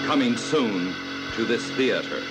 Coming soon to this theater.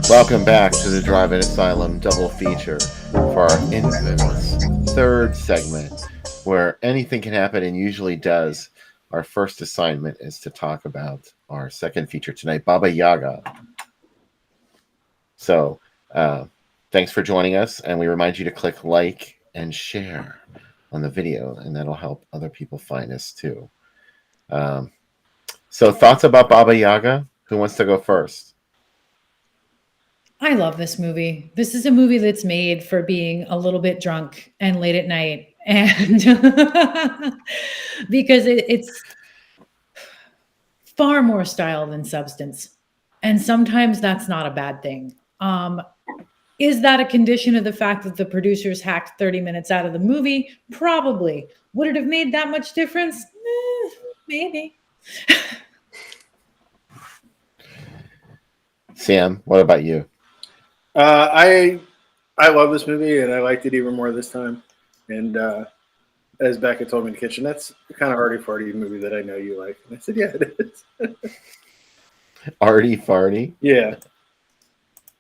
Welcome back to the Drive-In Asylum double feature for our infamous third segment, where anything can happen and usually does. Our first assignment is to talk about our second feature tonight, Baba Yaga. So, thanks for joining us, and we remind you to click like and share on the video, and that'll help other people find us too. So, thoughts about Baba Yaga? Who wants to go first? I love this movie. This is a movie that's made for being a little bit drunk and late at night, and because it's far more style than substance, and sometimes that's not a bad thing. Is that a condition of the fact that the producers hacked 30 minutes out of the movie? Probably. Would it have made that much difference? Maybe. Sam, what about you? I love this movie, and I liked it even more this time. And as Becca told me in the kitchen, that's the kind of arty-farty movie that I know you like. And I said, yeah, it is. Arty-farty? Yeah.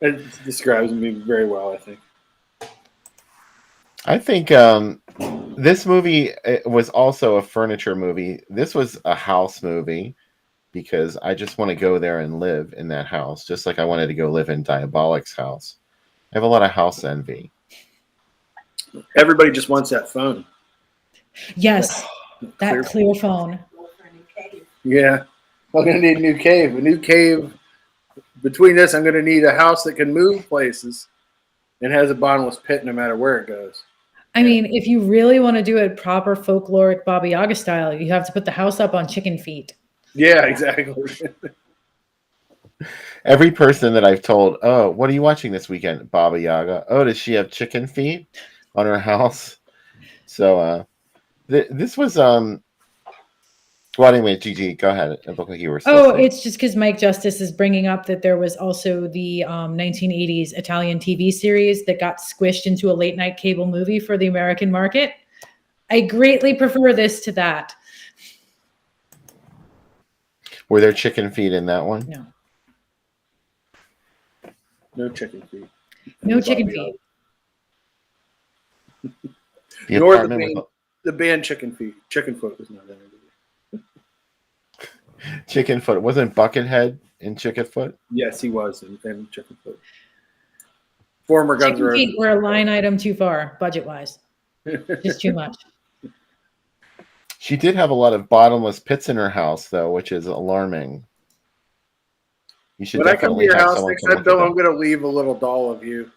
It describes me very well, I think. I think this movie was also a furniture movie. This was a house movie because I just want to go there and live in that house, just like I wanted to go live in Diabolic's house. I have a lot of house envy. Everybody just wants that phone. Yes, that clear phone. Yeah. I'm going to need a new cave. A new cave. Between this, I'm going to need a house that can move places and has a bottomless pit no matter where it goes. I mean, if you really want to do it proper folkloric Baba Yaga style, you have to put the house up on chicken feet. Yeah, exactly. Every person that I've told, oh, what are you watching this weekend? Baba Yaga. Oh, does she have chicken feet on her house? So this was well, anyway, Gigi, go ahead. It looked like you were still saying. It's just because Mike Justice is bringing up that there was also the 1980s Italian TV series that got squished into a late night cable movie for the American market. I greatly prefer this to that. Were there chicken feet in that one? No. No chicken feet. No chicken feet. Nor the band Chicken Feet. Chicken Foot was not in it. Chicken Foot. Wasn't Buckethead in Chicken Foot? Yes, he was in Chicken Foot. Former Guns N' Chicken Roses. feet were a line item too far, budget-wise. Just too much. She did have a lot of bottomless pits in her house, though, which is alarming. You should When I come to definitely your have house someone next come time, look Bill, at I'm going to leave a little doll of you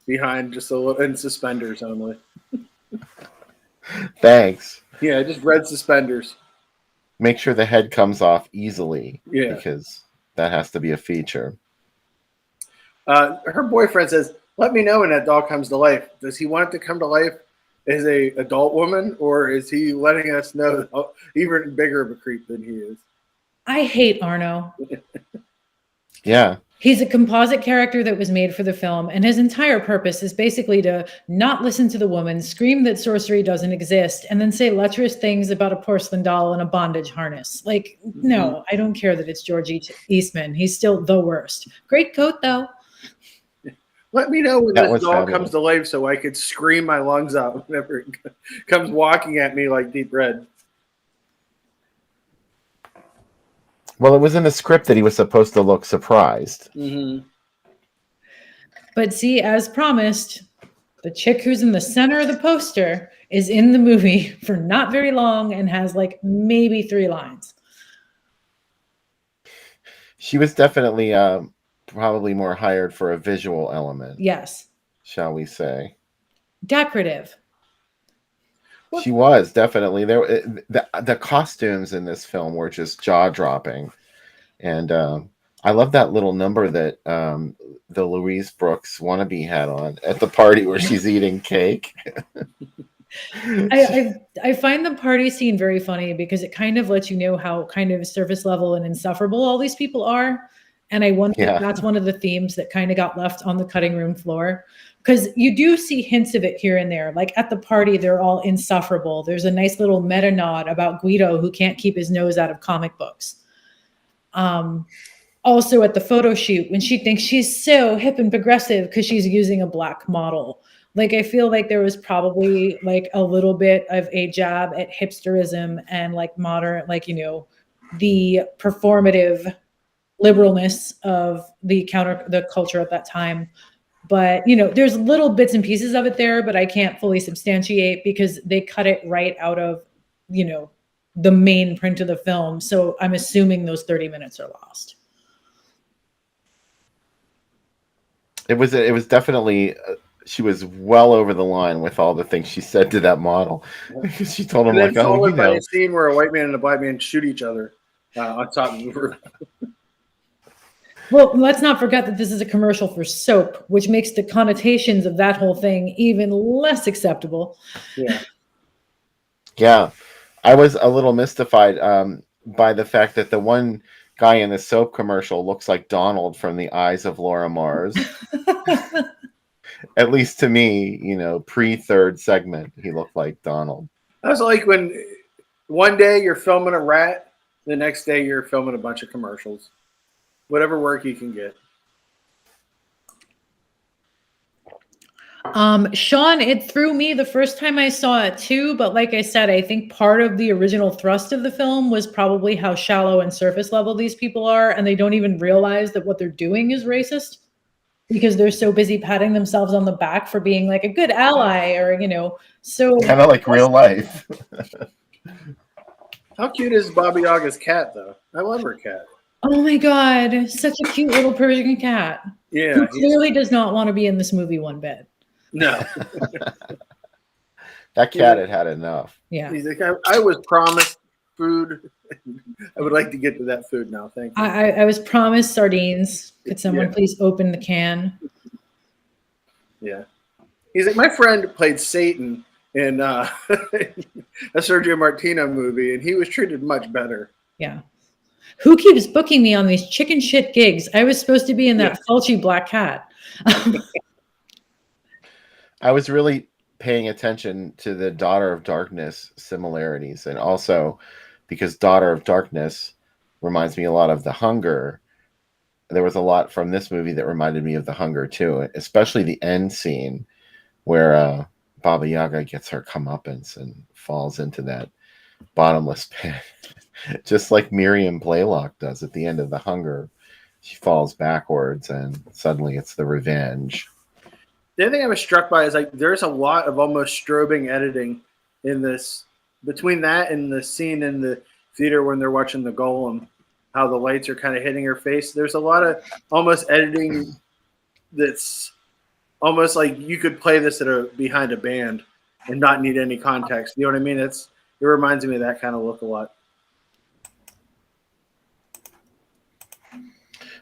behind, just a little in suspenders only. that. Thanks. Yeah, just red suspenders. Make sure the head comes off easily. Yeah. Because that has to be a feature. Her boyfriend says, "Let me know when that doll comes to life. Does he want it to come to life as a adult woman, or is he letting us know even bigger of a creep than he is?" I hate Arno. Yeah. He's a composite character that was made for the film, and his entire purpose is basically to not listen to the woman, scream that sorcery doesn't exist, and then say lecherous things about a porcelain doll in a bondage harness. Like, no, I don't care that it's George Eastman. He's still the worst. Great coat, though. Let me know when That this was doll fabulous. comes to life so I could scream my lungs out whenever it comes walking at me like Deep Red. Well, it was in the script that he was supposed to look surprised. Mm-hmm. But see, as promised, the chick who's in the center of the poster is in the movie for not very long and has like maybe 3 lines. She was definitely probably more hired for a visual element. Yes. Shall we say. Decorative. She was definitely there. The costumes in this film were just jaw-dropping, and I love that little number that the Louise Brooks wannabe had on at the party where she's eating cake. I find the party scene very funny because it kind of lets you know how kind of surface level and insufferable all these people are. And I wonder if that's one of the themes that kind of got left on the cutting room floor. Because you do see hints of it here and there. Like at the party, they're all insufferable. There's a nice little meta nod about Guido who can't keep his nose out of comic books. Also at the photo shoot, when she thinks she's so hip and progressive because she's using a black model. Like I feel like there was probably like a little bit of a jab at hipsterism and like modern, like, you know, the performative liberalness of the culture at that time. But, you know, there's little bits and pieces of it there, but I can't fully substantiate because they cut it right out of, you know, the main print of the film. So I'm assuming those 30 minutes are lost. It was definitely, she was well over the line with all the things she said to that model. She told him, And then like, oh, followed you by know. a scene where a white man and a black man shoot each other on top of the roof. Well, let's not forget that this is a commercial for soap, which makes the connotations of that whole thing even less acceptable. Yeah. Yeah. I was a little mystified by the fact that the one guy in the soap commercial looks like Donald from The Eyes of Laura Mars. At least to me, you know, pre-third segment, he looked like Donald. That was like when one day you're filming a rat, the next day you're filming a bunch of commercials. Whatever work you can get. Sean, it threw me the first time I saw it too, but like I said, I think part of the original thrust of the film was probably how shallow and surface level these people are, and they don't even realize that what they're doing is racist because they're so busy patting themselves on the back for being like a good ally or, you know, so kind of like real life. How cute is Baba Yaga's cat, though? I love her cat. Oh my God, such a cute little Persian cat. Yeah. Who clearly does not want to be in this movie one bit. No. That cat had enough. Yeah. He's like, I was promised food. I would like to get to that food now. Thank you. I was promised sardines. Could someone please open the can? Yeah. He's like, my friend played Satan in a Sergio Martino movie, and he was treated much better. Yeah. Who keeps booking me on these chicken shit gigs? I was supposed to be in that Fulci Black Cat. I was really paying attention to the Daughter of Darkness similarities, and also because Daughter of Darkness reminds me a lot of The Hunger. There was a lot from this movie that reminded me of The Hunger too, especially the end scene where Baba Yaga gets her comeuppance and falls into that bottomless pit, just like Miriam Blaylock does at the end of The Hunger. She falls backwards, and suddenly it's the revenge. The other thing I was struck by is like there's a lot of almost strobing editing in this, between that and the scene in the theater when they're watching the Golem, how the lights are kind of hitting her face. There's a lot of almost editing that's almost like you could play this behind a band and not need any context. You know what I mean? It reminds me of that kind of look a lot.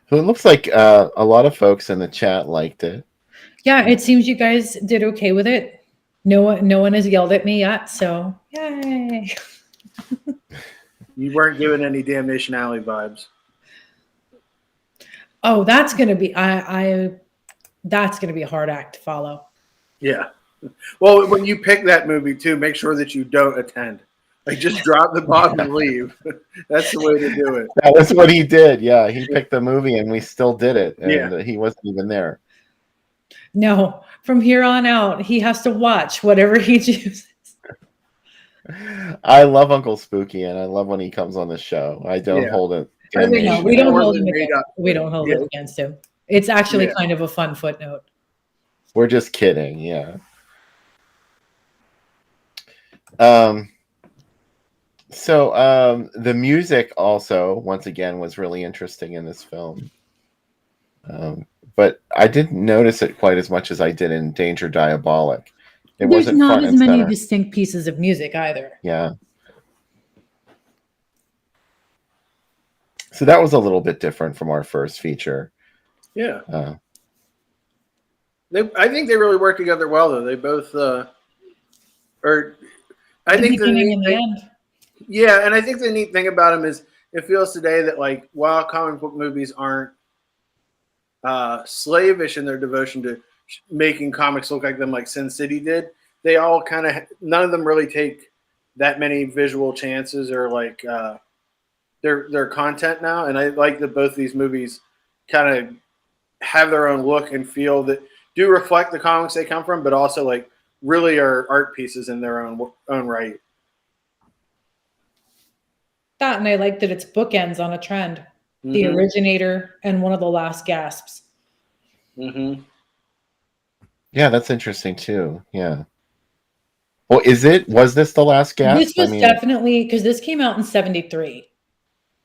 So it looks like a lot of folks in the chat liked it. Yeah, it seems you guys did okay with it. No one has yelled at me yet, so yay. You weren't given any Damnation Alley vibes. Oh, that's gonna be that's gonna be a hard act to follow. Yeah. Well, when you pick that movie too, make sure that you don't attend. Like just drop the bomb and leave. That's the way to do it. That was what he did. Yeah, he picked the movie and we still did it. And he wasn't even there. No, from here on out, he has to watch whatever he chooses. I love Uncle Spooky, and I love when he comes on the show. I don't hold it. No, we don't hold it against him. It's actually kind of a fun footnote. We're just kidding. Yeah. So the music also, once again, was really interesting in this film. But I didn't notice it quite as much as I did in Danger Diabolic. There's not as many distinct pieces of music either. Yeah. So that was a little bit different from our first feature. Yeah. I think they really work together well, though. They both I think the end. Yeah, and I think the neat thing about them is it feels today that, like, while comic book movies aren't slavish in their devotion to making comics look like them, like Sin City did, they all kind of, none of them really take that many visual chances or like their content now. And I like that both these movies kind of have their own look and feel that do reflect the comics they come from, but also like really are art pieces in their own right. That, and I like that it's bookends on a trend. Mm-hmm. The originator and one of the last gasps. Mm-hmm. Yeah, that's interesting too. Yeah. Well, was this the last gasp? This was definitely, because this came out in 1973.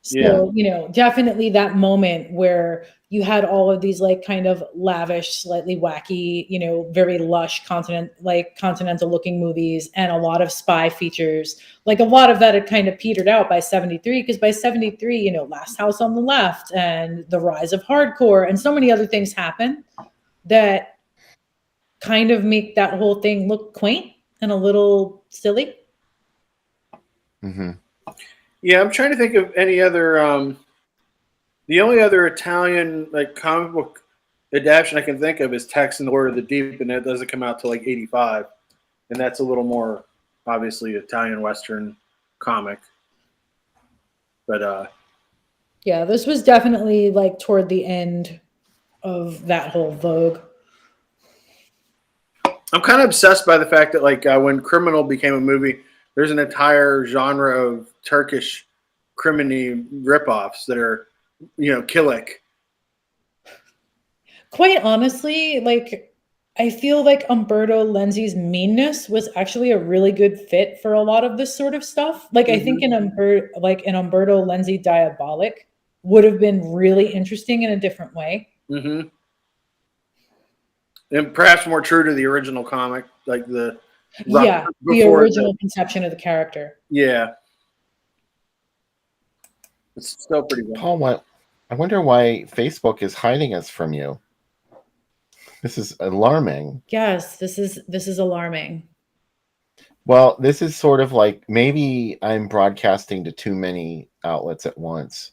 So, definitely that moment where you had all of these like kind of lavish, slightly wacky, very lush continental looking movies and a lot of spy features. Like a lot of that had kind of petered out by 1973, because by 1973, Last House on the Left and the rise of hardcore and so many other things happen that kind of make that whole thing look quaint and a little silly. Mm-hmm. Yeah, I'm trying to think of any other. The only other Italian like comic book adaptation I can think of is Tex and the Lord of the Deep, and it doesn't come out till like 1985, and that's a little more obviously Italian Western comic. But yeah, this was definitely like toward the end of that whole vogue. I'm kind of obsessed by the fact that like when Criminal became a movie, there's an entire genre of Turkish criminy ripoffs that are, Killik. Quite honestly, like I feel like Umberto Lenzi's meanness was actually a really good fit for a lot of this sort of stuff. Like I think an Umberto Lenzi Diabolic would have been really interesting in a different way. Mm-hmm. And perhaps more true to the original comic, like the Yeah, the before original conception of the character. Yeah. It's still pretty good. Paul, I wonder why Facebook is hiding us from you. This is alarming. Yes, this is alarming. Well, this is sort of like maybe I'm broadcasting to too many outlets at once.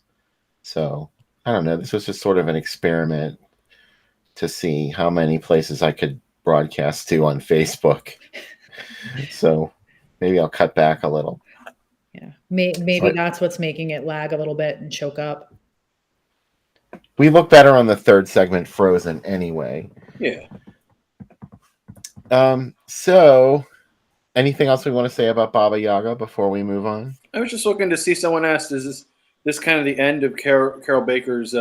So I don't know. This was just sort of an experiment to see how many places I could broadcast to on Facebook. So maybe I'll cut back a little. Yeah, maybe that's what's making it lag a little bit and choke up. We look better on the third segment, Frozen, anyway. Yeah. So anything else we want to say about Baba Yaga before we move on? I was just looking to see, someone asked, is this kind of the end of Carol Baker's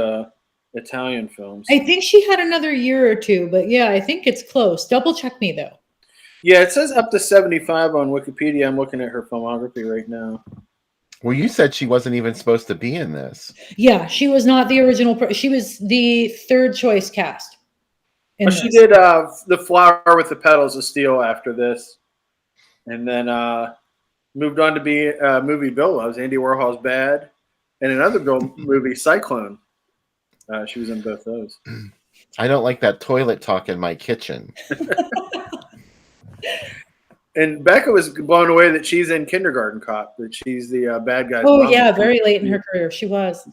Italian films? I think she had another year or two, but yeah, I think it's close. Double check me though. Yeah, it says up to 75 on Wikipedia. I'm looking at her filmography right now. Well, you said she wasn't even supposed to be in this. Yeah, she was not the original. She was the third choice cast. Well, she did The Flower with the Petals of Steel after this, and then moved on to be a movie Bill loves, Andy Warhol's Bad, and another Bill movie, Cyclone. She was in both those. I don't like that toilet talk in my kitchen. And Becca was blown away that she's in Kindergarten Cop, that she's the bad guy's Oh mom. yeah, very late in her career, she was.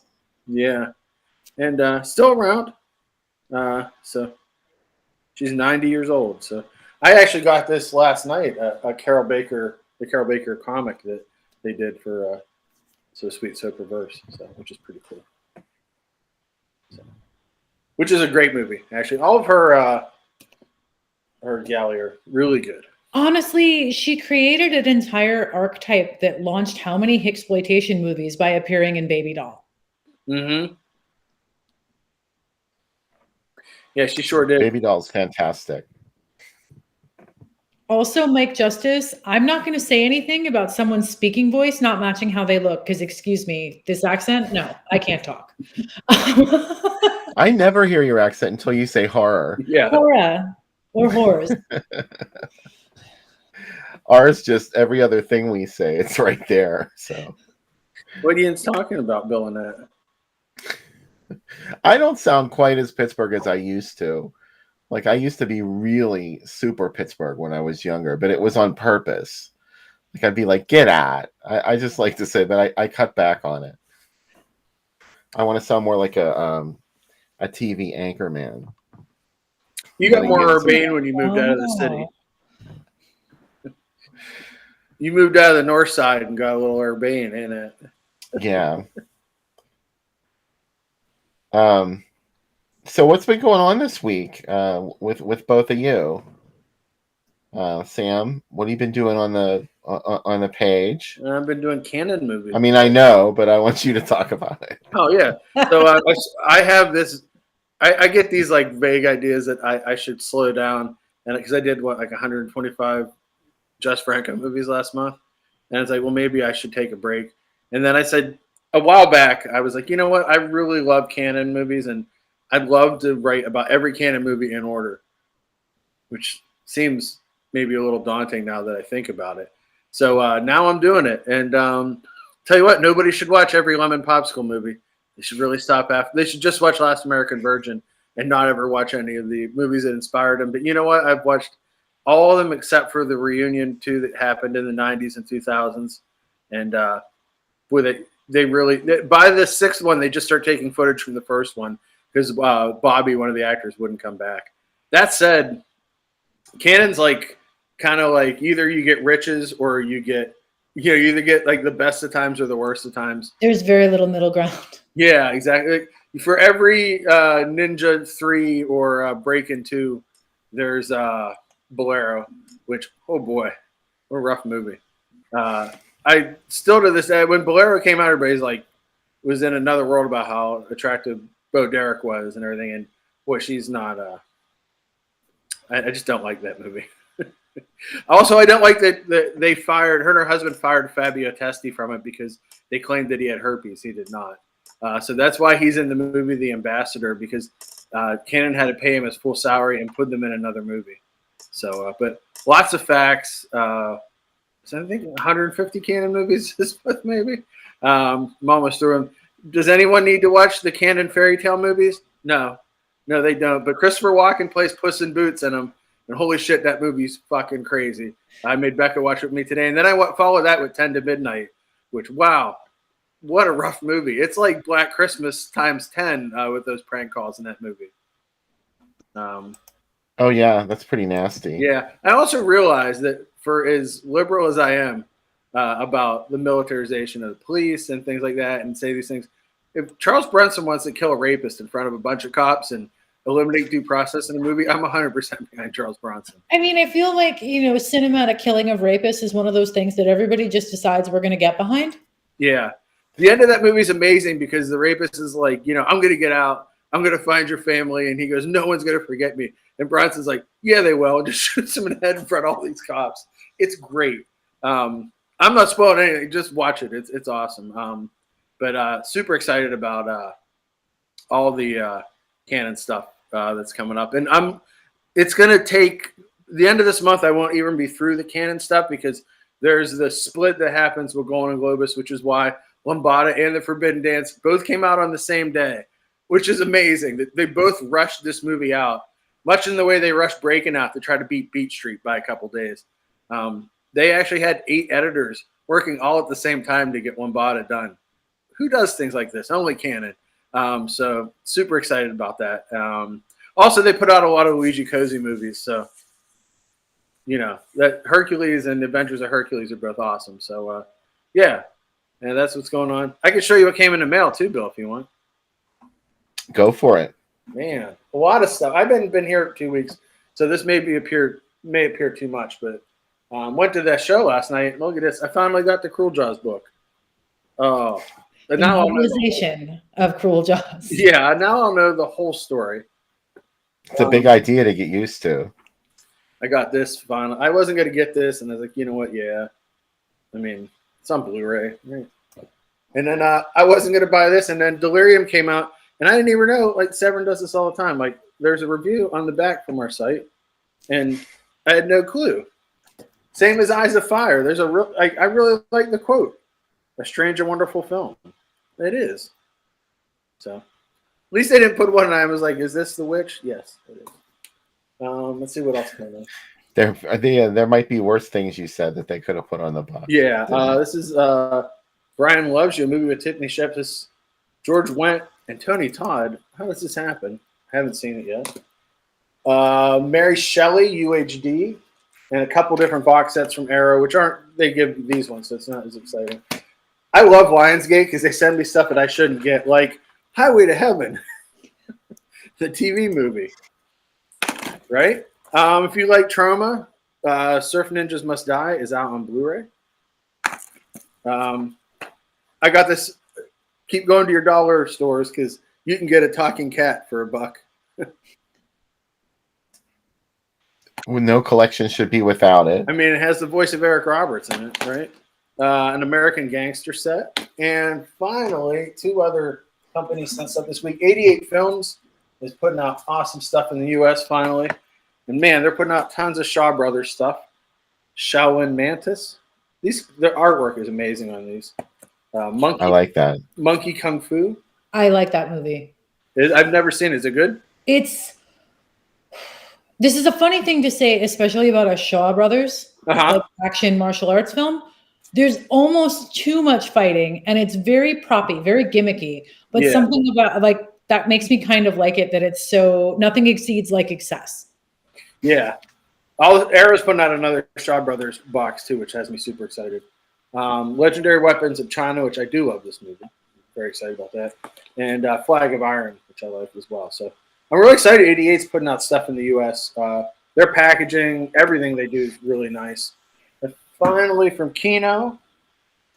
Yeah, and still around. So she's 90 years old. So I actually got this last night, the Carol Baker comic that they did for So Sweet So Perverse, which is pretty cool. So, which is a great movie, actually. All of her galley are really good. Honestly, she created an entire archetype that launched how many Hicksploitation movies by appearing in Baby Doll. Mm-hmm. Yeah, she sure did. Baby Doll's fantastic. Also, Mike Justice, I'm not going to say anything about someone's speaking voice not matching how they look, because excuse me, this accent, no, I can't talk. I never hear your accent until you say horror. Yeah. Horror or horrors. Ours, just every other thing we say, it's right there. So What are you talking about, Bill and that? I don't sound quite as Pittsburgh as I used to. Like, I used to be really super Pittsburgh when I was younger, but it was on purpose. Like, I'd be like, get at. I just like to say, but I cut back on it. I want to sound more like a TV anchor man. You got more urbane when you moved out of the city. You moved out of the north side and got a little urbane in it. Yeah. So what's been going on this week with both of you? Sam, what have you been doing on the page? I've been doing canon movies. I mean, I know, but I want you to talk about it. Oh yeah. So I have this. I get these like vague ideas that I should slow down, and because I did like 125 Just Franco movies last month, and it's like, well, maybe I should take a break. And then I said a while back, I was like, you know what? I really love canon movies, and I'd love to write about every canon movie in order, which seems maybe a little daunting now that I think about it. So now I'm doing it. And tell you what, nobody should watch every Lemon Popsicle movie. They should really stop after. They should just watch Last American Virgin and not ever watch any of the movies that inspired them. But you know what? I've watched all of them except for the reunion 2 that happened in the 90s and 2000s. And boy, they really, by the 6th one, they just start taking footage from the first one because Bobby, one of the actors, wouldn't come back. That said, canon's like kind of like either you get riches or you get, you either get like the best of times or the worst of times. There's very little middle ground. Yeah, exactly. For every Ninja 3 or Break-In 2, there's Bolero, which, oh boy, what a rough movie. I still to this day, when Bolero came out, everybody's like, was in another world about how attractive Bo Derek was and everything. And boy, she's not, I just don't like that movie. Also, I don't like that they fired, her and her husband fired Fabio Testi from it because they claimed that he had herpes. He did not. So that's why he's in the movie The Ambassador, because Canon had to pay him his full salary and put them in another movie. So, but lots of facts. So I think 150 canon movies this month, maybe. I'm almost through them. Does anyone need to watch the canon fairy tale movies? No, they don't. But Christopher Walken plays Puss in Boots in them, and holy shit, that movie's fucking crazy. I made Becca watch it with me today, and then I followed that with 10 to Midnight, which, wow, what a rough movie. It's like Black Christmas times 10 with those prank calls in that movie. Oh yeah, that's pretty nasty. Yeah, I also realized that for as liberal as I am about the militarization of the police and things like that, and say these things, if Charles Bronson wants to kill a rapist in front of a bunch of cops and eliminate due process in a movie, I'm 100% behind Charles Bronson. I mean, I feel like, cinematic killing of rapists is one of those things that everybody just decides we're going to get behind. Yeah. The end of that movie is amazing because the rapist is like, I'm going to get out. I'm going to find your family. And he goes, no one's going to forget me. And Bronson's like, yeah, they will. And just shoots him in the head in front of all these cops. It's great. I'm not spoiling anything. Just watch it. It's awesome. But super excited about all the canon stuff that's coming up. And it's going to take the end of this month. I won't even be through the canon stuff because there's the split that happens with Golden Globus, which is why Lambada and The Forbidden Dance both came out on the same day, which is amazing. They both rushed this movie out, much in the way they rushed Breaking Out to try to beat Beat Street by a couple days. They actually had 8 editors working all at the same time to get Lambada done. Who does things like this? Only Canon. So super excited about that. Also, they put out a lot of Luigi Cozy movies. So, that Hercules and Adventures of Hercules are both awesome. So, yeah. And that's what's going on. I can show you what came in the mail too, Bill, if you want. Go for it. Man, a lot of stuff. I've been here 2 weeks, so this may appear too much, but went to that show last night. And look at this. I finally got the Cruel Jaws book. Oh, The novelization of Cruel Jaws. Yeah, now I'll know the whole story. It's a big idea to get used to. I got this finally. I wasn't going to get this, and I was like, you know what? Yeah. I mean, it's on Blu-ray. Right? And then I wasn't going to buy this, and then Delirium came out, and I didn't even know, like, Severin does this all the time. Like, there's a review on the back from our site, and I had no clue. Same as Eyes of Fire. There's a real, I really like the quote. A strange and wonderful film. It is. So, at least they didn't put one, and I was like, is this The Witch? Yes, it is. Let's see what else going on. There might be worse things you said that they could have put on the box. Yeah, this is Brian Loves You, a movie with Tiffany Shepis, George Wendt, and Tony Todd. How does this happen? I haven't seen it yet. Mary Shelley, UHD, and a couple different box sets from Arrow, which aren't, they give these ones, so it's not as exciting. I love Lionsgate because they send me stuff that I shouldn't get, like Highway to Heaven, the TV movie. Right? If you like trauma, Surf Ninjas Must Die is out on Blu-ray. I got this. Keep going to your dollar stores because you can get a talking cat for $1. No collection should be without it. I mean, it has the voice of Eric Roberts in it, right? An American Gangster set. And finally, 2 other companies sent stuff this week. 88 Films is putting out awesome stuff in the U.S. finally. And, man, they're putting out tons of Shaw Brothers stuff. Shaolin Mantis. Their artwork is amazing on these. Monkey, I like that. Monkey Kung Fu. I like that movie. I've never seen it. Is it good? This is a funny thing to say, especially about a Shaw Brothers like action martial arts film. There's almost too much fighting, and it's very proppy, very gimmicky. But something about like that makes me kind of like it. That it's so nothing exceeds like excess. Yeah, Arrow's putting out another Shaw Brothers box too, which has me super excited. Legendary Weapons of China, which I do love this movie. I'm very excited about that. And Flag of Iron, which I like as well. So I'm really excited. 88's putting out stuff in the U.S. Their packaging, everything they do is really nice. And finally, from Kino,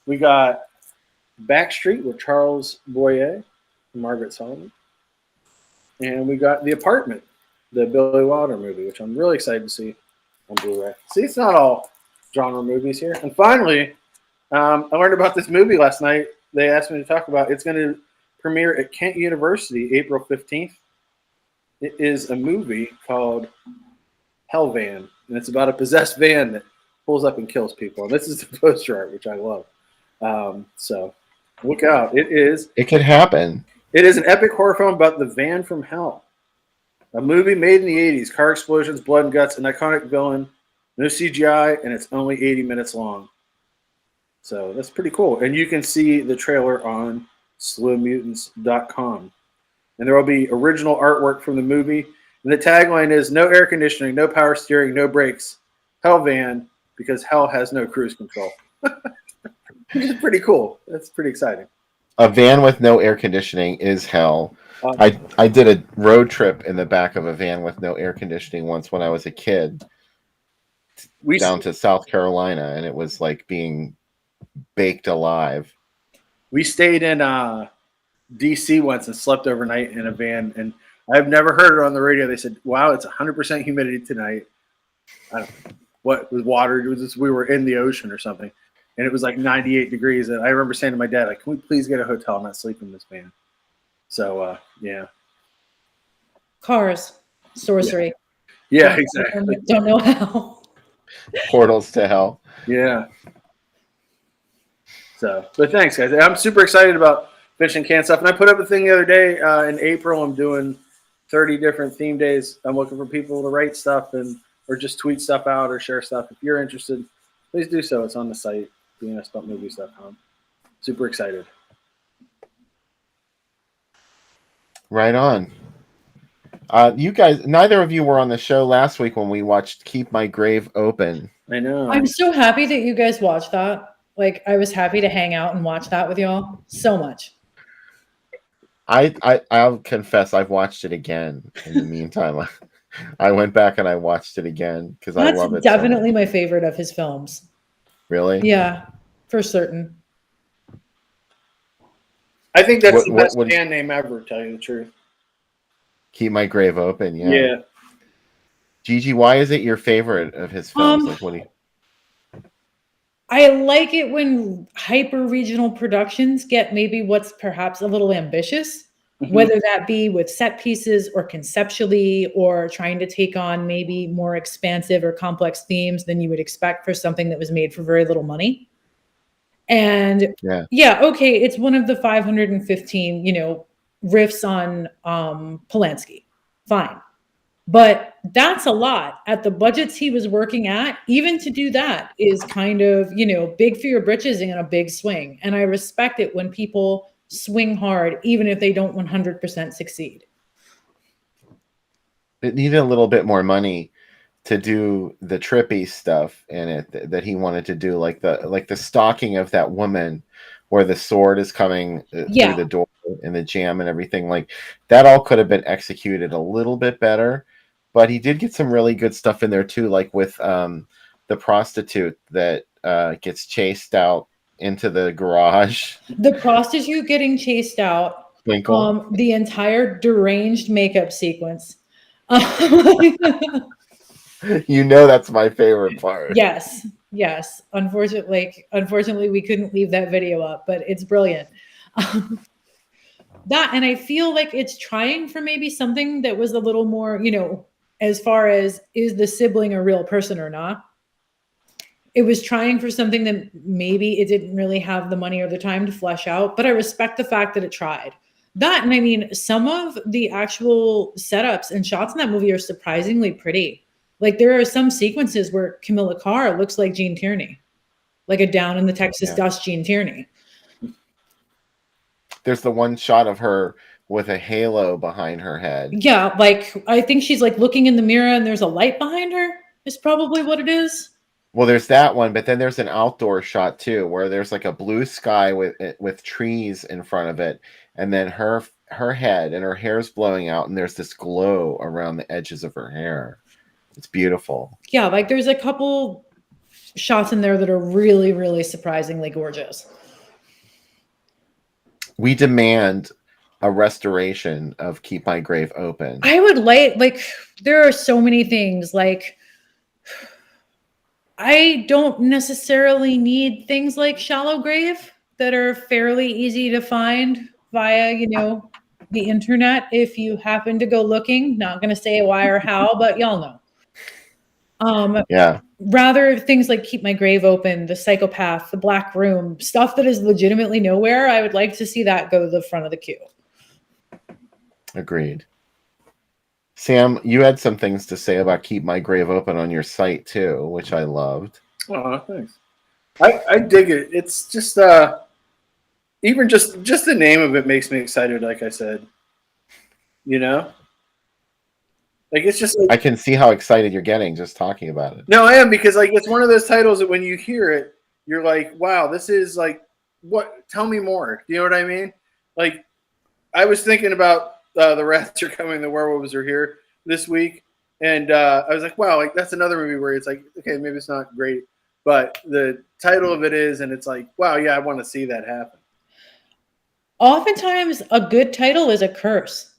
we got Backstreet with Charles Boyer and Margaret Solomon. And we got The Apartment, the Billy Wilder movie, which I'm really excited to see on Blu-ray. See, it's not all genre movies here. And finally, I learned about this movie last night. They asked me to talk about it. It's going to premiere at Kent University April 15th. It is a movie called Hellvan. and it's about a possessed van that pulls up and kills people. And this is the poster art, which I love. So look out! It could happen. It is an epic horror film about the van from hell. A movie made in the 80s, car explosions, blood and guts, an iconic villain, no CGI, and it's only 80 minutes long. So that's pretty cool. And you can see the trailer on slowmutants.com. And there will be original artwork from the movie. And the tagline is, no air conditioning, no power steering, no brakes. Hell van, because hell has no cruise control. Which is pretty cool. That's pretty exciting. A van with no air conditioning is hell. I did a road trip in the back of a van with no air conditioning once when I was a kid down to South Carolina, and it was like being baked alive. We stayed in DC once and slept overnight in a van, and I've never heard it on the radio. They said, wow, it's 100% humidity tonight. I don't know what was water. It was just, we were in the ocean or something, and it was like 98 degrees. And I remember saying to my dad, like, can we please get a hotel and not sleep in this van? So, yeah. Cars, sorcery. Yeah, exactly. Don't know how. Portals to hell. Yeah. So, but thanks, guys. I'm super excited about finishing Can stuff. And I put up a thing the other day in April. I'm doing 30 different theme days. I'm looking for people to write stuff or just tweet stuff out or share stuff. If you're interested, please do so. It's on the site, bns.movies.com. Super excited. Right on. You guys, neither of you were on the show last week when we watched Keep My Grave Open. I know. I'm so happy that you guys watched that. Like, I was happy to hang out and watch that with y'all so much. I'll confess, I've watched it again in the meantime. I went back and I watched it again because I love it. That's definitely my favorite of his films. Really? Yeah, for certain. I think that's the best band name ever, to tell you the truth. Keep My Grave Open, yeah. Yeah. Gigi, why is it your favorite of his films? Like, what do you... I like it when hyper-regional productions get maybe what's perhaps a little ambitious, whether that be with set pieces or conceptually or trying to take on maybe more expansive or complex themes than you would expect for something that was made for very little money. And yeah, okay, it's one of the 515, riffs on Polanski. Fine. But that's a lot at the budgets he was working at. Even to do that is kind of, big for your britches and a big swing. And I respect it when people swing hard, even if they don't 100% succeed. It needed a little bit more money to do the trippy stuff in it that he wanted to do, like the stalking of that woman where the sword is coming through the door and the jam and everything. Like, that all could have been executed a little bit better. But he did get some really good stuff in there too, like with the prostitute that gets chased out into the garage. The prostitute getting chased out. The entire deranged makeup sequence. That's my favorite part. Yes. Unfortunately, we couldn't leave that video up, but it's brilliant. And I feel like it's trying for maybe something that was a little more, as far as, is the sibling a real person or not? It was trying for something that maybe it didn't really have the money or the time to flesh out, but I respect the fact that it tried. And I mean, some of the actual setups and shots in that movie are surprisingly pretty. Like, there are some sequences where Camilla Carr looks like Gene Tierney, like a down in the Texas dust Gene Tierney. There's the one shot of her with a halo behind her head. Yeah, like, I think she's like looking in the mirror and there's a light behind her, is probably what it is. Well, there's that one, but then there's an outdoor shot too, where there's like a blue sky with trees in front of it, and then her head and her hair's blowing out, and there's this glow around the edges of her hair. It's beautiful. Yeah, like there's a couple shots in there that are really, really surprisingly gorgeous. We demand a restoration of Keep My Grave Open. I would like there are so many things. Like, I don't necessarily need things like Shallow Grave that are fairly easy to find via, the internet if you happen to go looking. Not going to say why or how, but y'all know. Yeah. Rather things like Keep My Grave Open, The Psychopath, The Black Room, stuff that is legitimately nowhere, I would like to see that go to the front of the queue. Agreed. Sam, you had some things to say about Keep My Grave Open on your site too, which I loved. Oh, thanks. I dig it. It's just even just the name of it makes me excited. Like I said, you know, like it's just like, I can see how excited you're getting just talking about it. no, I am, because like it's one of those titles that when you hear it, you're like, wow, this is like what? Tell me more. You know what I mean? Like I was thinking about The Rats Are Coming, The Werewolves Are Here this week, and I was like, wow, like that's another movie where it's like, okay, maybe it's not great, but the title of it is, and it's like, wow, yeah, I want to see that happen. Oftentimes, a good title is a curse.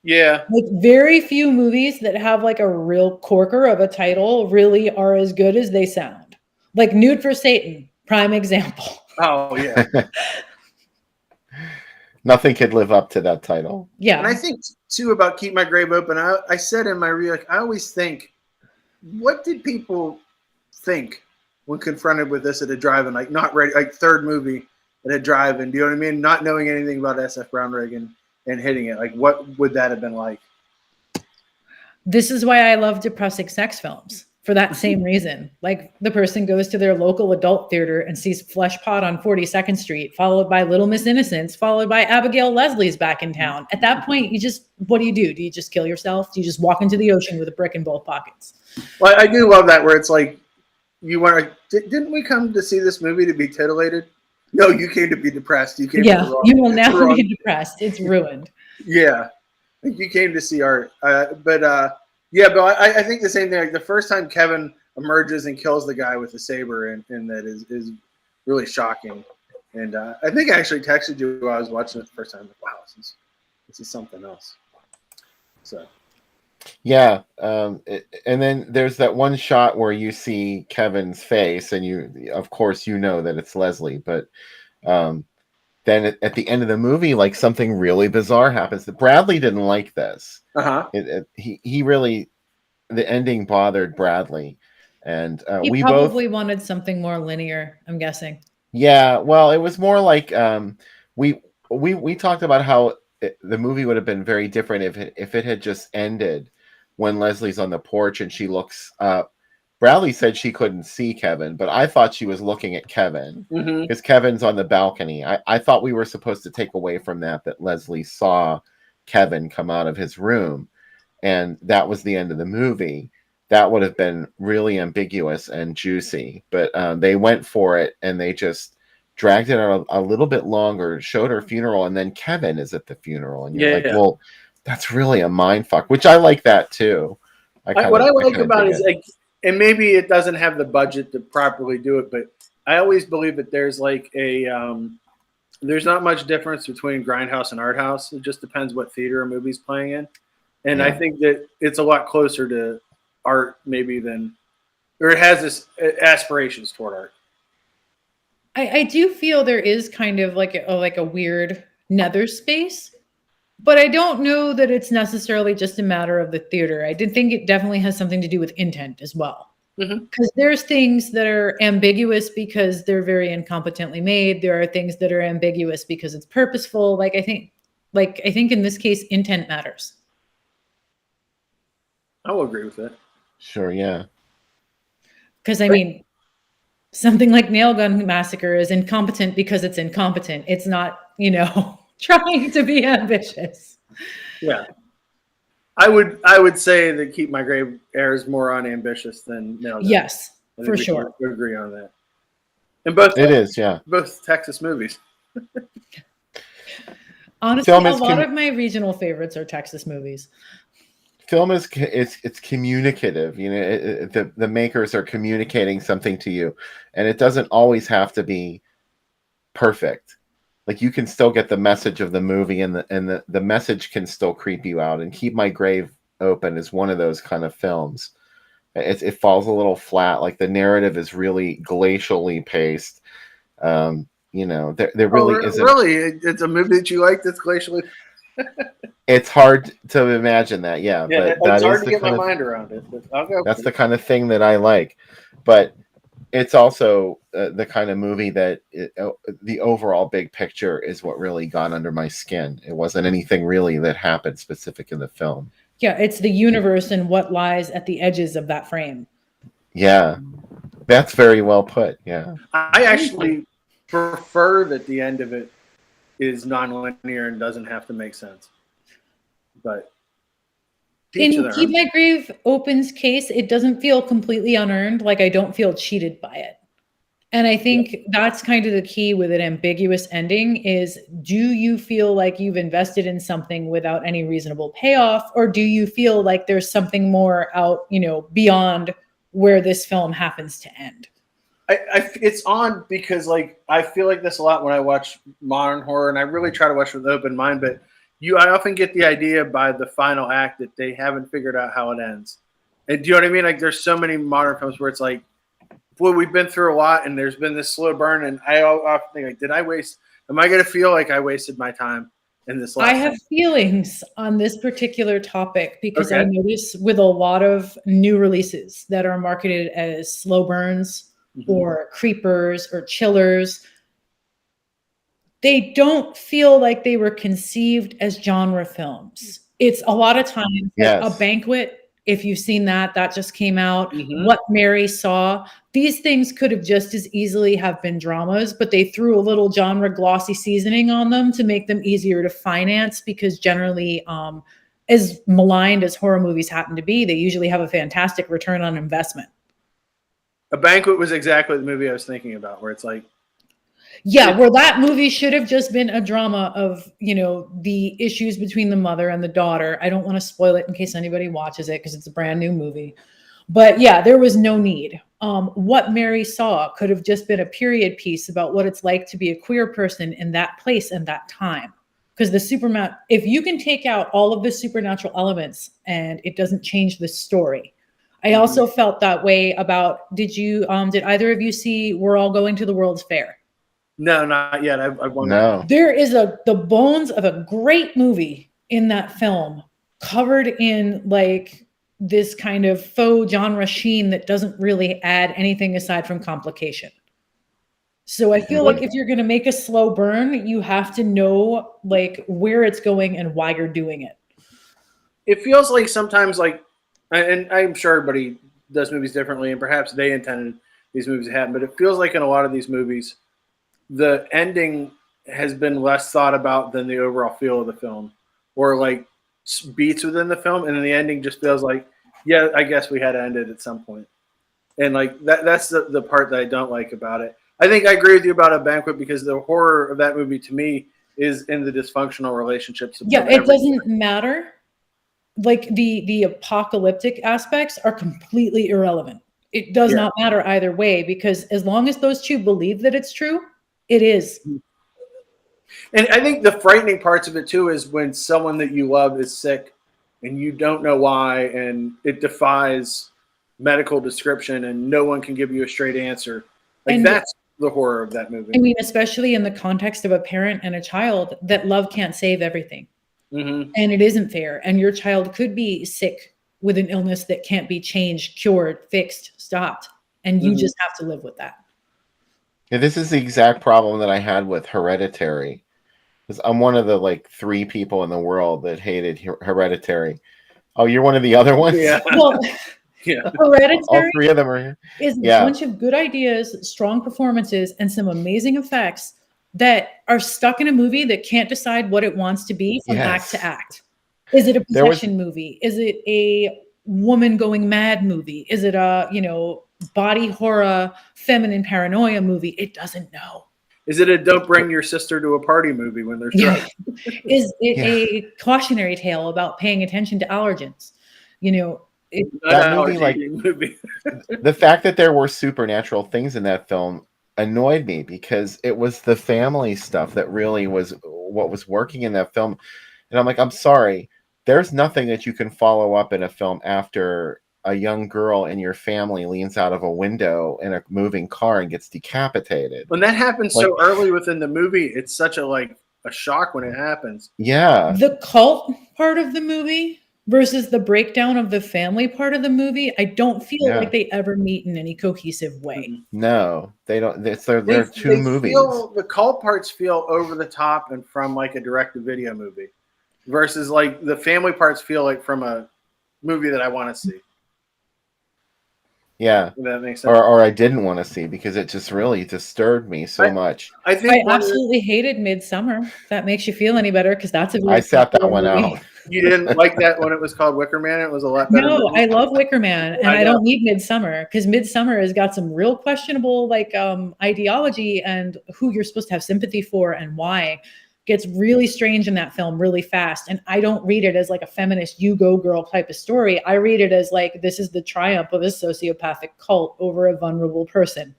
Yeah. Like very few movies that have like a real corker of a title really are as good as they sound. Like Nude for Satan, prime example. Oh yeah. Nothing could live up to that title. Yeah. And I think too about Keep My Grave Open. I said in my review, like, I always think, what did people think when confronted with this at a drive-in? Like not ready, like third movie at a drive-in. Do you know what I mean? Not knowing anything about SF Brownrigg and hitting it. Like what would that have been like? This is why I love depressing sex films, for that same reason. Like the person goes to their local adult theater and sees Flesh Pot on 42nd Street, followed by Little Miss Innocence, followed by Abigail Leslie's Back in Town. At that point, what do? Do you just kill yourself? Do you just walk into the ocean with a brick in both pockets? Well, I do love that where it's like, didn't we come to see this movie to be titillated? No, you came to be depressed. You came. Yeah, you will now be depressed. It's ruined. Yeah, you came to see art. But I think the same thing. Like the first time Kevin emerges and kills the guy with the saber, and that is really shocking. And I think I actually texted you while I was watching it the first time. Like, wow, this is something else. So. Yeah, and then there's that one shot where you see Kevin's face, and you, of course, you know that it's Leslie. But then at the end of the movie, like something really bizarre happens. That Bradley didn't like this. He really, the ending bothered Bradley, and he probably wanted something more linear, I'm guessing. Yeah, well, it was more like we talked about how the movie would have been very different if it had just ended when Leslie's on the porch and she looks up. Bradley said she couldn't see Kevin, but I thought she was looking at Kevin because Kevin's on the balcony. I thought we were supposed to take away from that Leslie saw Kevin come out of his room, and that was the end of the movie. That would have been really ambiguous and juicy, but they went for it and they just dragged it out a little bit longer, showed her funeral, and then Kevin is at the funeral, and you're well, that's really a mind fuck, which I like that too. What I like about it is, like, and maybe it doesn't have the budget to properly do it, but I always believe that there's like there's not much difference between grindhouse and art house. It just depends what theater a movie's playing in, and I think that it's a lot closer to art maybe than, or it has this aspirations toward art. I do feel there is kind of like a weird nether space, but I don't know that it's necessarily just a matter of the theater. I did think it definitely has something to do with intent as well. Because there's things that are ambiguous because they're very incompetently made. There are things that are ambiguous because it's purposeful. I think in this case, intent matters. I will agree with that. Sure, yeah. Because I mean, something like Nail Gun Massacre is incompetent because it's incompetent. It's not, trying to be ambitious. Yeah. I would say that Keep My Grave airs more unambitious than Nail Gun. Yes, for sure. We agree on that. And both both Texas movies. Honestly, a lot of my regional favorites are Texas movies. Film is it's communicative. The makers are communicating something to you, and it doesn't always have to be perfect. Like you can still get the message of the movie, and the message can still creep you out. And Keep My Grave Open is one of those kind of films. It falls a little flat. Like the narrative is really glacially paced. There really isn't. Really, it's a movie that you like that's glacially. It's hard to imagine that, yeah, Yeah, but it's that hard is to the get my kind of mind around it. But I'll go. that's the kind of thing that I like. But it's also the kind of movie that the overall big picture is what really got under my skin. It wasn't anything really that happened specific in the film. Yeah, it's the universe and what lies at the edges of that frame. Yeah, that's very well put. Yeah. I actually prefer that the end of it is non-linear and doesn't have to make sense. But teach In their Keep own. My Grave Open's case, it doesn't feel completely unearned. Like I don't feel cheated by it. And I think that's kind of the key with an ambiguous ending is, do you feel like you've invested in something without any reasonable payoff? Or do you feel like there's something more out, beyond where this film happens to end? It's on because like I feel like this a lot when I watch modern horror, and I really try to watch with an open mind. But I often get the idea by the final act that they haven't figured out how it ends. And do you know what I mean? Like there's so many modern films where it's like, boy, we've been through a lot, and there's been this slow burn, and I often think like, did I waste? Am I going to feel like I wasted my time in this last? I have feelings on this particular topic because I Okay. notice with a lot of new releases that are marketed as slow burns or creepers or chillers, they don't feel like they were conceived as genre films. It's a lot of times like A Yes. Banquet. If you've seen that just came out. Mhm. What Mary Saw. These things could have just as easily have been dramas, but they threw a little genre glossy seasoning on them to make them easier to finance because generally, as maligned as horror movies happen to be, they usually have a fantastic return on investment. A Banquet was exactly the movie I was thinking about, where it's like, Yeah, where that movie should have just been a drama of, the issues between the mother and the daughter. I don't want to spoil it in case anybody watches it because it's a brand new movie. But yeah, there was no need. What Mary Saw could have just been a period piece about what it's like to be a queer person in that place and that time. Because if you can take out all of the supernatural elements and it doesn't change the story. I also felt that way about, did either of you see We're All Going to the World's Fair? no, not yet. I've wanted. No. There is the bones of a great movie in that film covered in like this kind of faux genre sheen that doesn't really add anything aside from complication. So I feel like if you're going to make a slow burn, you have to know like where it's going and why you're doing it. It feels like sometimes like, and I'm sure everybody does movies differently, and perhaps they intended these movies to happen, but it feels like in a lot of these movies, the ending has been less thought about than the overall feel of the film, or like beats within the film, and then the ending just feels like, yeah, I guess we had to end it at some point. And like that's the part that I don't like about it. I think I agree with you about A Banquet because the horror of that movie to me is in the dysfunctional relationships. Yeah, it doesn't matter. Like the apocalyptic aspects are completely irrelevant. It does not matter either way because as long as those two believe that it's true, it is. And I think the frightening parts of it too is when someone that you love is sick and you don't know why, and it defies medical description and no one can give you a straight answer. Like that's the horror of that movie. I mean, especially in the context of a parent and a child, that love can't save everything. Mm-hmm. And it isn't fair. And your child could be sick with an illness that can't be changed, cured, fixed, stopped. And you just have to live with that. Yeah, this is the exact problem that I had with Hereditary. Because I'm one of the like 3 people in the world that hated Hereditary. Oh, you're one of the other ones? Yeah. Well, yeah. Hereditary All 3 of them are here. is a bunch of good ideas, strong performances, and some amazing effects that are stuck in a movie that can't decide what it wants to be from act to act. Is it a possession movie? Is it a woman going mad movie? Is it a, body horror, feminine paranoia movie? It doesn't know. Is it a don't bring your sister to a party movie when they're drunk? Is it a cautionary tale about paying attention to allergens? That movie, the fact that there were supernatural things in that film annoyed me because it was the family stuff that really was what was working in that film. And I'm like, I'm sorry, there's nothing that you can follow up in a film after a young girl in your family leans out of a window in a moving car and gets decapitated. When that happens so early within the movie, it's such a like a shock when it happens. Yeah. The cult part of the movie versus the breakdown of the family part of the movie, I don't feel Yeah. like they ever meet in any cohesive way. Mhm. No, they don't. They're They two movies. feel, the cult parts feel over the top and from like a direct-to-video movie, versus like the family parts feel like from a movie that I want to see. Yeah. If that makes sense. Or I didn't want to see because it just really disturbed me so much. I I think absolutely hated Midsummer. If that makes you feel any better, because that's a very I sat that popular one movie. out. you didn't like that when it was called Wicker Man. It was a lot better. No, movie. I love Wicker Man, and I I know. don't need Midsummer because Midsummer has got some real questionable ideology and who you're supposed to have sympathy for and why. Gets really strange in that film really fast, and I don't read it as like a feminist "you go girl" type of story. I read it as like this is the triumph of a sociopathic cult over a vulnerable person.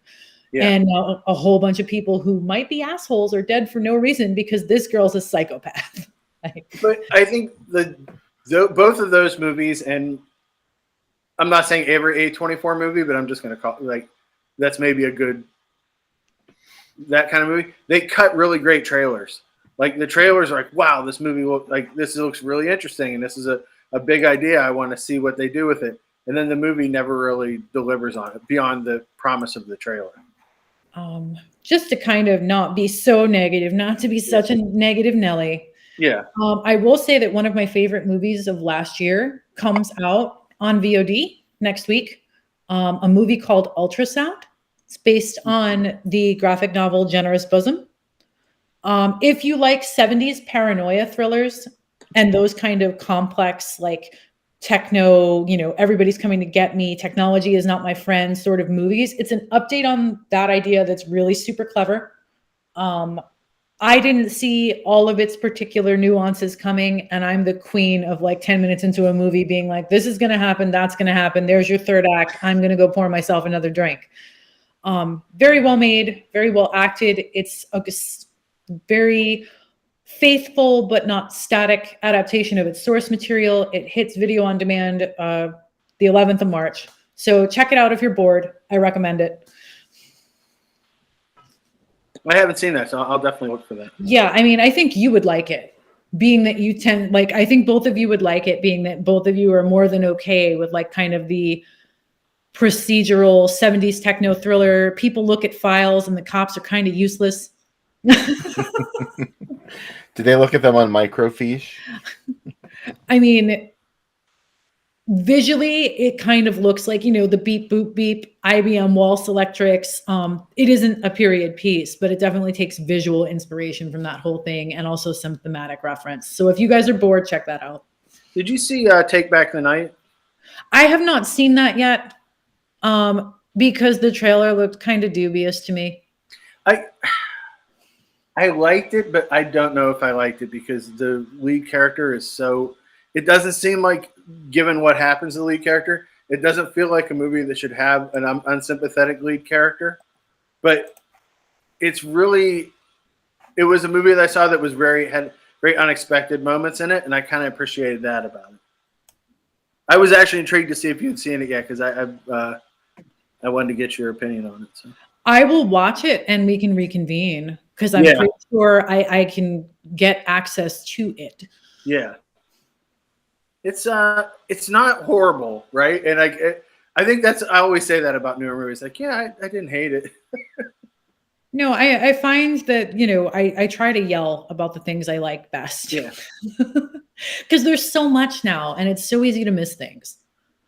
Yeah. And a whole bunch of people who might be assholes are dead for no reason because this girl's a psychopath. But I think both of those movies, and I'm not saying every A24 movie, but I'm just going to call like that's maybe a good that kind of movie. They cut really great trailers. Like the trailers are like, wow, this movie this looks really interesting, and this is a big idea. I want to see what they do with it. And then the movie never really delivers on it beyond the promise of the trailer. Just to kind of not be so negative, not to be such a negative Nelly. Yeah. I will say that one of my favorite movies of last year comes out on VOD next week. A movie called Ultrasound. It's based on the graphic novel Generous Bosom. If you like 70s paranoia thrillers and those kind of complex, like techno, everybody's coming to get me, technology is not my friend sort of movies, it's an update on that idea that's really super clever. I didn't see all of its particular nuances coming, and I'm the queen of like 10 minutes into a movie being like, this is going to happen, that's going to happen, there's your third act, I'm going to go pour myself another drink. Very well made, very well acted. It's a very faithful but not static adaptation of its source material. It hits video on demand the 11th of March. So check it out if you're bored. I recommend it. I haven't seen that, so I'll definitely look for that. Yeah, I mean, I think you would like it, being that you I think both of you would like it, being that both of you are more than okay with like kind of the procedural 70s techno thriller. People look at files and the cops are kind of useless. Did they look at them on microfiche? I mean, visually, it kind of looks like, the beep, boop, beep, IBM wall selectrics. It isn't a period piece, but it definitely takes visual inspiration from that whole thing and also some thematic reference. So if you guys are bored, check that out. Did you see Take Back the Night? I have not seen that yet because the trailer looked kind of dubious to me. I liked it, but I don't know if I liked it because the lead character is so. It doesn't seem like, given what happens to the lead character, it doesn't feel like a movie that should have an unsympathetic lead character. But it's really, it was a movie that I saw that was had very unexpected moments in it, and I kind of appreciated that about it. I was actually intrigued to see if you'd seen it yet because I wanted to get your opinion on it. So. I will watch it and we can reconvene because I'm pretty sure I can get access to it. Yeah. It's not horrible, right? And I think I always say that about newer movies. Like, yeah, I didn't hate it. No, I find that, I try to yell about the things I like best. Yeah. Because there's so much now and it's so easy to miss things.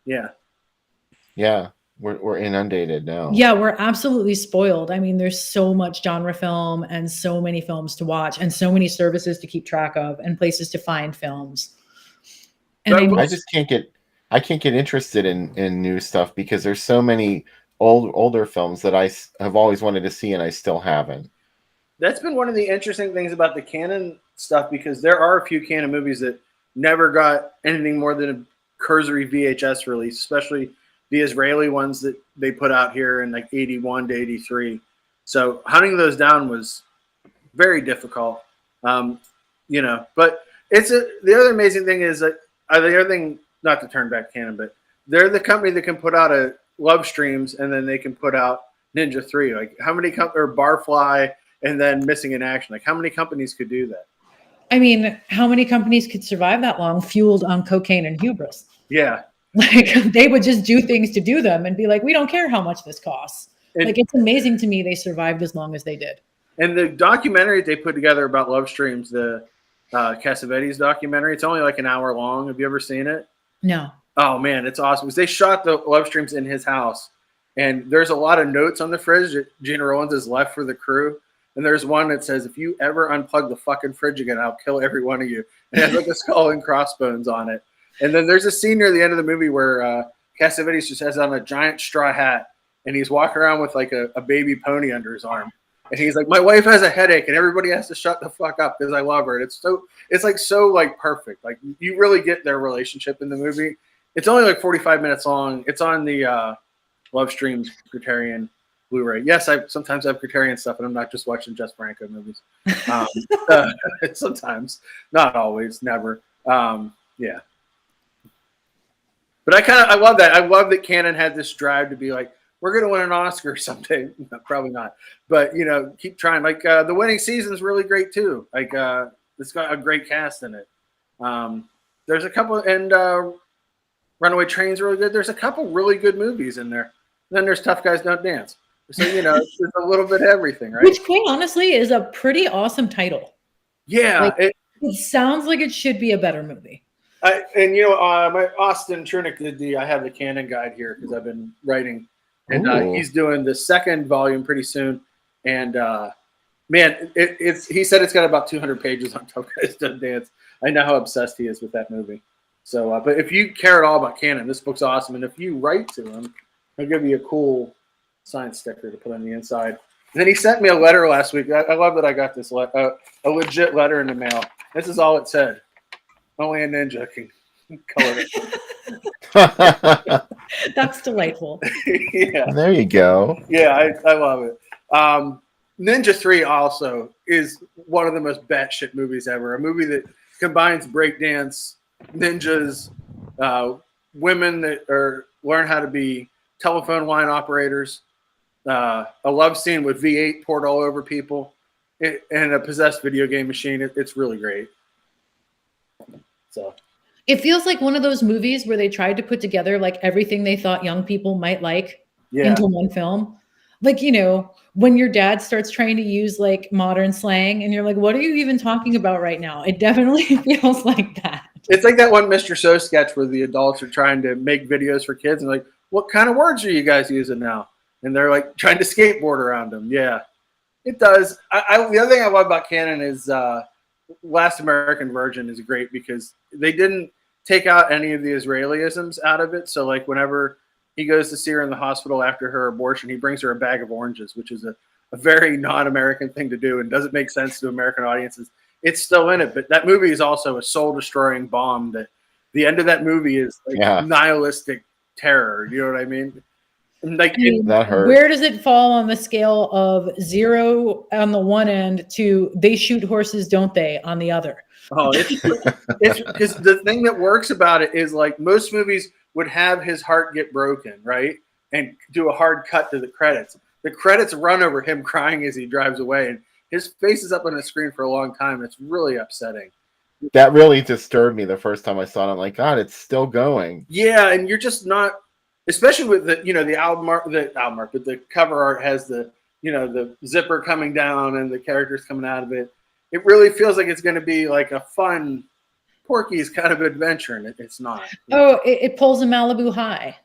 Yeah. Yeah. We're inundated now. Yeah, we're absolutely spoiled. I mean, there's so much genre film and so many films to watch and so many services to keep track of and places to find films. And I just can't get interested in new stuff because there's so many older films that I have always wanted to see and I still haven't. That's been one of the interesting things about the canon stuff because there are a few canon movies that never got anything more than a cursory VHS release, especially the Israeli ones that they put out here in like 81 to 83. So hunting those down was very difficult, but the other amazing thing is that the other thing, not to turn back canon, but they're the company that can put out a Love Streams and then they can put out Ninja 3. Like how many or Barfly and then missing in action. Like, how many companies could do that? I mean, how many companies could survive that long fueled on cocaine and hubris? Yeah. Like, they would just do things to do them and be like, we don't care how much this costs. And, like, it's amazing to me they survived as long as they did. And the documentary they put together about Love Streams, the Cassavetes documentary, it's only like an hour long. Have you ever seen it? No. Oh, man, it's awesome. Because they shot the Love Streams in his house. And there's a lot of notes on the fridge that Gina Rowlands has left for the crew. And there's one that says, if you ever unplug the fucking fridge again, I'll kill every one of you. And it has like a skull and crossbones on it. And then there's a scene near the end of the movie where Cassavetes just has on a giant straw hat. And he's walking around with like a baby pony under his arm. And he's like, my wife has a headache and everybody has to shut the fuck up because I love her. And it's so perfect. Like, you really get their relationship in the movie. It's only like 45 minutes long. It's on the Love Streams Criterion Blu-ray. Yes, I sometimes have Criterion stuff, and I'm not just watching Jess Franco movies. Sometimes, not always, never. Yeah. But I love that. I love that Cannon had this drive to be like, we're going to win an Oscar someday. No, probably not. But, keep trying. Like, The Winning Season is really great, too. Like, it's got a great cast in it. There's a couple, and Runaway Train's really good. There's a couple really good movies in there. Then there's Tough Guys Don't Dance. So, it's a little bit of everything, right? Which, quite honestly, is a pretty awesome title. Yeah. Like, it sounds like it should be a better movie. My Austin Trunick did I have the Canon guide here because I've been writing. And he's doing the second volume pretty soon. And, man, he said it's got about 200 pages on Tough Guys Don't Dance. I know how obsessed he is with that movie. So, but if you care at all about Cannon, this book's awesome. And if you write to him, he'll give you a cool signed sticker to put on the inside. And then he sent me a letter last week. I love that I got this a legit letter in the mail. This is all it said. Only a ninja can color it. That's delightful. Yeah. There you go. Yeah, I love it. Ninja 3 also is one of the most batshit movies ever. A movie that combines breakdance, ninjas, women that learn how to be telephone line operators, a love scene with V8 poured all over people, and a possessed video game machine. It's really great. So it feels like one of those movies where they tried to put together like everything they thought young people might like into one film. Like, when your dad starts trying to use like modern slang and you're like, what are you even talking about right now? It definitely feels like that. It's like that one Mr. So sketch where the adults are trying to make videos for kids and like, what kind of words are you guys using now? And they're like trying to skateboard around them. Yeah, it does. The other thing I love about Cannon is Last American Virgin is great because they didn't take out any of the Israelisms out of it. So like whenever he goes to see her in the hospital after her abortion, he brings her a bag of oranges, which is a very non-American thing to do and doesn't make sense to American audiences. It's still in it, but that movie is also a soul-destroying bomb. That the end of that movie is like nihilistic terror. You know what I mean? Like that hurt. Where does it fall on the scale of 0 on the one end to they shoot horses, don't they, on the other? Oh, it's because the thing that works about it is like most movies would have his heart get broken, right? And do a hard cut to the credits. The credits run over him crying as he drives away, and his face is up on the screen for a long time. It's really upsetting. That really disturbed me the first time I saw it. I'm like, God, it's still going. Yeah, and you're just not, especially with the album art, but the cover art has the zipper coming down and the characters coming out of it. It really feels like it's going to be like a fun Porky's kind of adventure, and it's not. Oh, it pulls a Malibu High.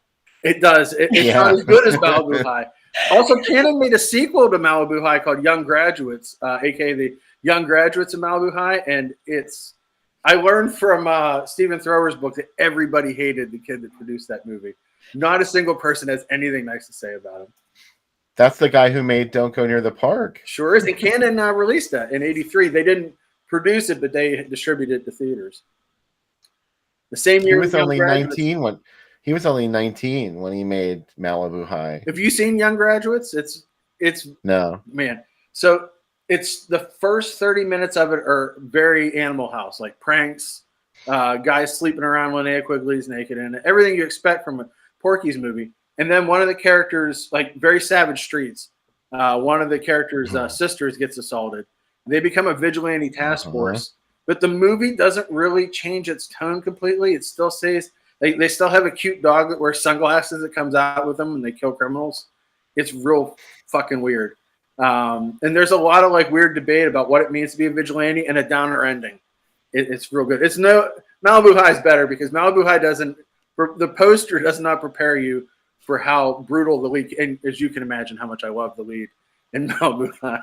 It does. It's not as good as Malibu High. Also, Cannon made a sequel to Malibu High called Young Graduates, aka the Young Graduates of Malibu High, and I learned from Stephen Thrower's book that everybody hated the kid that produced that movie. Not a single person has anything nice to say about him. That's the guy who made Don't Go Near the Park. Sure is. And Cannon released that in '83. They didn't produce it, but they distributed it to theaters. The same year He was only 19 when he made Malibu High. Have you seen Young Graduates? It's no, man. So it's the first 30 minutes of it are very Animal House, like pranks, guys sleeping around, Linnea Quigley's naked, and everything you expect from a Porky's movie. And then one of the characters, like very Savage Streets, one of the characters' sisters gets assaulted. They become a vigilante task force, but the movie doesn't really change its tone completely. It still stays. They still have a cute dog that wears sunglasses that comes out with them when they kill criminals. It's real fucking weird. And there's a lot of like weird debate about what it means to be a vigilante and a downer ending. It's real good. It's no Malibu High is better because Malibu High doesn't. The poster does not prepare you for how brutal the lead. And as you can imagine, how much I love the lead in Malibu High.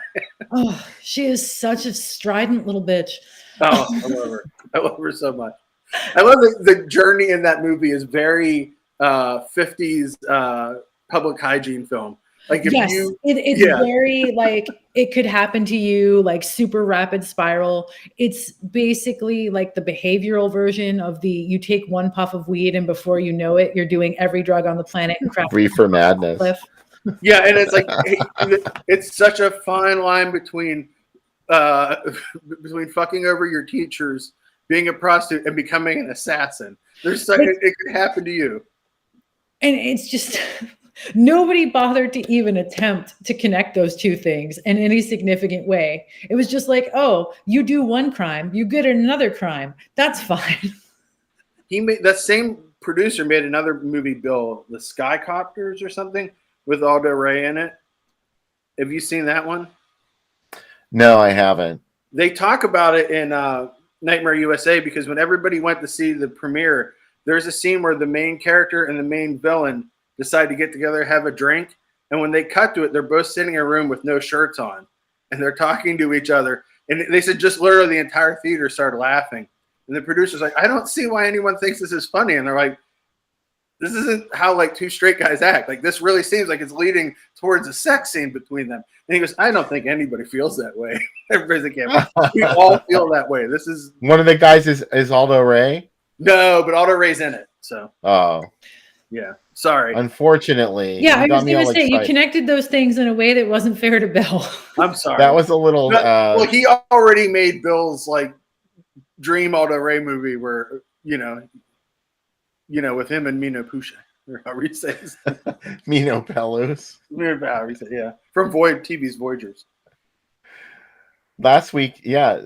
Oh, she is such a strident little bitch. Oh, I love her. I love her so much. I love the journey in that movie is very 50s public hygiene film. Like if yes, it's very like it could happen to you, like super rapid spiral. It's basically like the behavioral version of you take one puff of weed and before you know it, you're doing every drug on the planet and crap. Reefer madness. Yeah, and it's like it's such a fine line between fucking over your teachers, being a prostitute, and becoming an assassin. There's such it could happen to you. And it's just nobody bothered to even attempt to connect those two things in any significant way. It was just like, oh, you do one crime, you get another crime. That's fine. He made that same producer made another movie, Bill, the Skycopters or something, with Aldo Ray in it. Have you seen that one? No, I haven't. They talk about it in Nightmare USA because when everybody went to see the premiere, there's a scene where the main character and the main villain decide to get together, have a drink. And when they cut to it, they're both sitting in a room with no shirts on. And they're talking to each other. And they said just literally the entire theater started laughing. And the producer's like, I don't see why anyone thinks this is funny. And they're like, this isn't how like two straight guys act. Like this really seems like it's leading towards a sex scene between them. And he goes, I don't think anybody feels that way. Everybody's like, yeah, we all feel that way. This is one of the guys is Aldo Ray. No, but Aldo Ray's in it. So yeah. Sorry. Unfortunately. Yeah, I was going to say you connected those things in a way that wasn't fair to Bill. I'm sorry. That was a little. Well, he already made Bill's like dream Aldo Ray movie where you know, with him and Mino Pusha, or however you say his Mino Pelus. Yeah, from TV's Voyagers. Last week, yeah,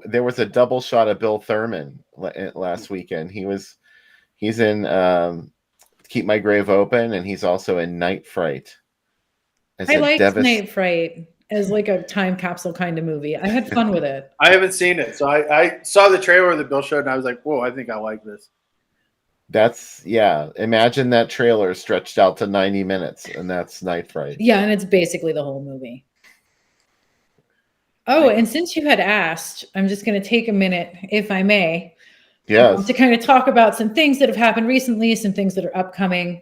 there was a double shot of Bill Thurman last weekend. He's in Keep My Grave Open, and he's also in Night Fright. I liked Night Fright as like a time capsule kind of movie. I had fun with it. I haven't seen it, so I saw the trailer that Bill showed, and I was like, whoa, I think I like this. Imagine that trailer stretched out to 90 minutes, and that's Night Fright. Yeah, and it's basically the whole movie. Oh, and since you had asked, I'm just going to take a minute, if I may, to kind of talk about some things that have happened recently, some things that are upcoming.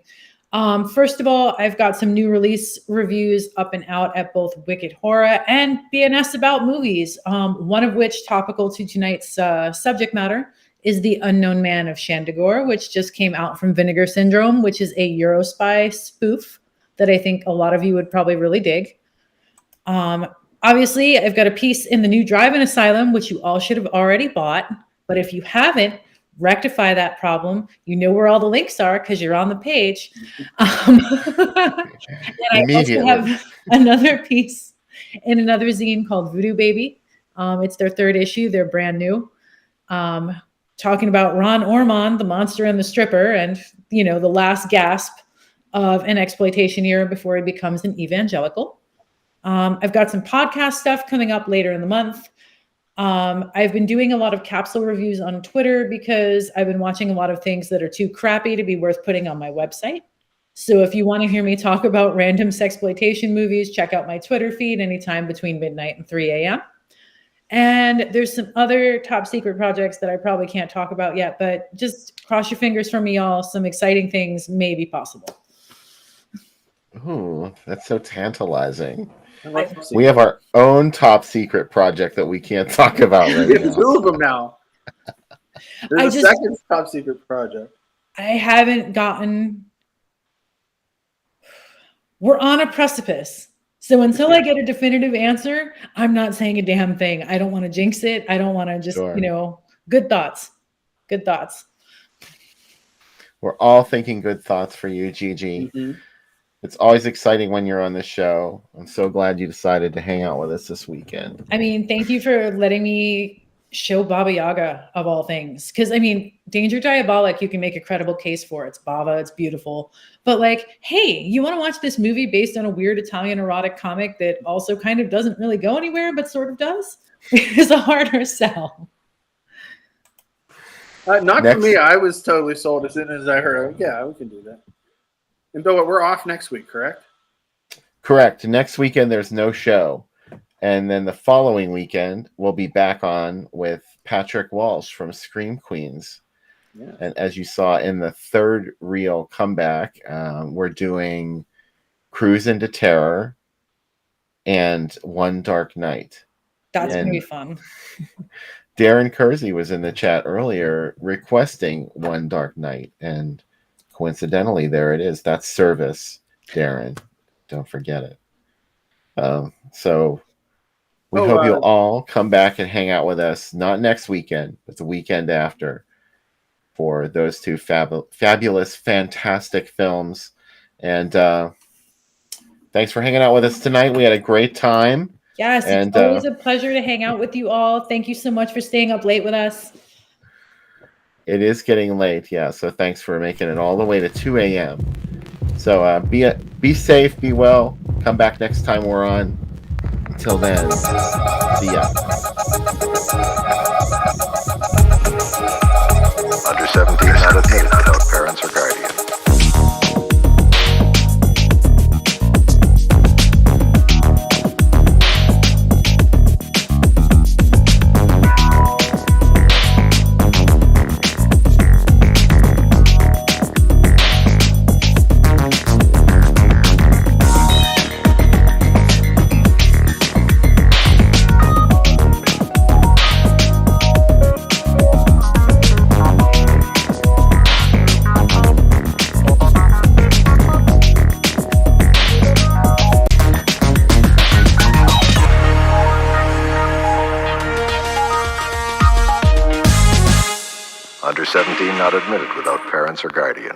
First of all, I've got some new release reviews up and out at both Wicked Horror and BNS About Movies, one of which topical to tonight's subject matter is The Unknown Man of Shandagore, which just came out from Vinegar Syndrome, which is a Eurospy spoof that I think a lot of you would probably really dig. Obviously, I've got a piece in the new Drive-In Asylum, which you all should have already bought. But if you haven't, rectify that problem. You know where all the links are because you're on the page. And I also have another piece in another zine called Voodoo Baby. It's their third issue. They're brand new. Talking about Ron Ormond, the monster and the stripper, and, the last gasp of an exploitation era before he becomes an evangelical. I've got some podcast stuff coming up later in the month. I've been doing a lot of capsule reviews on Twitter because I've been watching a lot of things that are too crappy to be worth putting on my website. So if you want to hear me talk about random sexploitation movies, check out my Twitter feed anytime between midnight and 3 a.m. And there's some other top secret projects that I probably can't talk about yet, but just cross your fingers for me, y'all. Some exciting things may be possible. Ooh, that's so tantalizing. We have our own top secret project that we can't talk about right now. There's two of them now. There's a second top secret project. I haven't gotten... We're on a precipice. So until I get a definitive answer, I'm not saying a damn thing. I don't want to jinx it. I don't want to just, good thoughts. Good thoughts. We're all thinking good thoughts for you, Gigi. Mm-hmm. It's always exciting when you're on the show. I'm so glad you decided to hang out with us this weekend. I mean, thank you for letting me show Baba Yaga of all things. Because I mean, Danger Diabolic, you can make a credible case for. It's Baba, it's beautiful. But like, hey, you want to watch this movie based on a weird Italian erotic comic that also kind of doesn't really go anywhere, but sort of does? It's a harder sell. Not for me. I was totally sold as soon as I heard, yeah, we can do that. And Bill, we're off next week, correct? Correct. Next weekend, there's no show. And then the following weekend, we'll be back on with Patrick Walsh from Scream Queens. Yeah. And as you saw in the third reel comeback, we're doing Cruise into Terror and One Dark Night. That's going to be fun. Darren Kersey was in the chat earlier requesting One Dark Night. And coincidentally, there it is. That's service, Darren. Don't forget it. So we hope you'll all come back and hang out with us, not next weekend, but the weekend after, for those two fabulous, fantastic films. And thanks for hanging out with us tonight. We had a great time. Yes, it's always a pleasure to hang out with you all. Thank you so much for staying up late with us. It is getting late, yeah. So thanks for making it all the way to 2 a.m. So be safe, be well. Come back next time we're on. Until then, see ya. Under 17 not admitted without parents or guardians. Under 17 not admitted without parents or guardian.